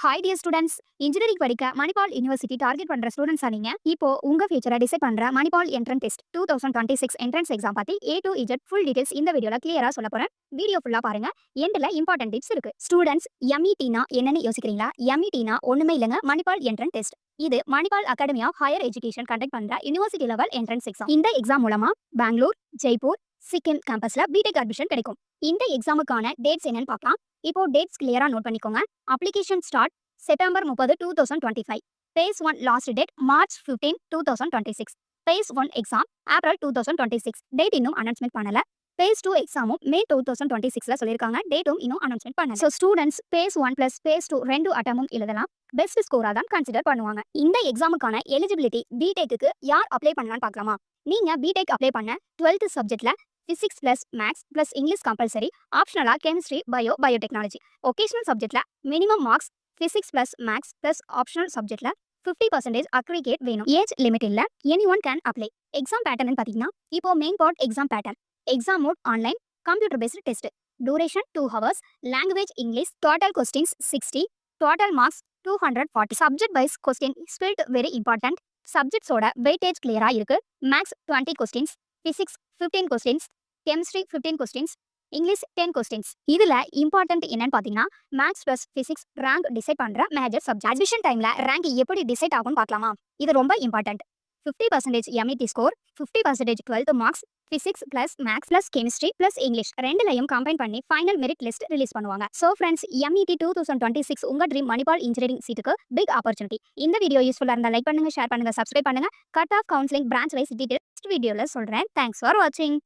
Hi dear students, engineering படிக்க Manipal university target பண்ற ஸ்டூடெண்ட்ஸா நீங்க? இப்போ உங்க ஃபியூச்சரை டிசைட் பண்ற Manipal entrance test 2026 entrance exam பத்தி A to Z full details இந்த வீடியோல கிளியரா சொல்ல போறேன். வீடியோ ஃபுல்லா பாருங்க. எண்ட்ல இம்பார்ட்டன்ட் டிப்ஸ் இருக்கு. ஸ்டூடெண்ட்ஸ், MET-னா என்னன்னு யோசிக்கிறீங்களா? MET-னா ஒண்ணுமே இல்லங்க, மணிபால் என்ட்ரன்ஸ் டெஸ்ட். இது Manipal academy of higher education conduct பண்ற யூனிவர்சிட்டி லெவல் என்ட்ரன்ஸ் எக்ஸாம். இந்த எக்ஸாம் மூலமா பெங்களூர், ஜெய்ப்பூர், சிக்கிம் கேம்பஸ்ல பிடெக் அட்மிஷன் கிடைக்கும். இந்த எக்ஸாமுக்கான டேட்ஸ் என்னன்னு பார்க்கலாம். இப்போ டேட்ஸ் கிளியரா நோட் பண்ணிக்கோங்க. Application start September 30, 2025. Phase 1 last date March 15, 2026. Phase 1 exam April 2026. Date இன்னும் announcement பண்ணல. Phase 2 எக்ஸாமும் May 2026ல சொல்லிருக்காங்க. டேட்டும் இன்னும் announcement பண்ணல. So students Phase 1 plus Phase 2 ரெண்டு அட்டமும் எழுதலாம். பெஸ்ட் ஸ்கோரா தான் கன்சிடர் பண்ணுவாங்க. இந்த எக்ஸாமுக்கான எலிஜிபிலிட்டி பிடெக்கு யார் அப்ளை பண்ணலாம்னு பார்க்கலாமா? நீங்க பிடெக் அப்ளை பண்ண 12th சப்ஜெக்ட்ல physics plus maths plus English compulsory, ஆப்ஷனலா கெமிஸ்ட்ரி, பயோடெக்னாலஜி. ஒகேஷனல் சப்ஜெக்ட்ல minimum marks physics plus maths plus optional சப்ஜெக்ட்ல 50% அக்ரிகேட் வேணும். ஏஜ் லிமிட் இல்ல, anyone can apply. Exam pattern பாத்தீங்கன்னா இப்போ main part exam pattern. Exam mode online, computer based test. Duration 2 hours, language English, total questions 60, total marks 240. Subject wise question split very important. சப்ஜெக்ட்ஸோட weightage கிளியரா இருக்கு. Maths 20 questions, physics 15 questions, chemistry 15 questions, English 10 questions. இதுல important என்னன்னு பாத்தீங்கன்னா maths plus physics rank decide பண்ற major subject. Admission டைம்ல rank எப்படி decide ஆகும்னு பார்க்கலாமா? இது ரொம்ப important. 50% MET score, 50% 12th marks, physics plus maths plus chemistry plus English ரெண்டுலையும் கம்பைன் பண்ணி ஃபைனல் மெரிட் லிஸ்ட் ரிலீஸ் பண்ணுவாங்க. சோ ஃப்ரெண்ட்ஸ், MET 2026 உங்க ட்ரீம் மணிபால் இன்ஜினியரிங் சீட்டுக்கு பிக் ஆப்பர்ச்சுனிட்டி. இந்த வீடியோ யூஸ்ஃபுல்லா இருந்தா லைக் பண்ணுங்க, ஷேர் பண்ணுங்க, சப்ஸ்கிரைப் பண்ணுங்க. Cut off counselling branch wise details வீடியோல சொல்றேன். தேங்க்ஸ் ஃபார் வாட்சிங்.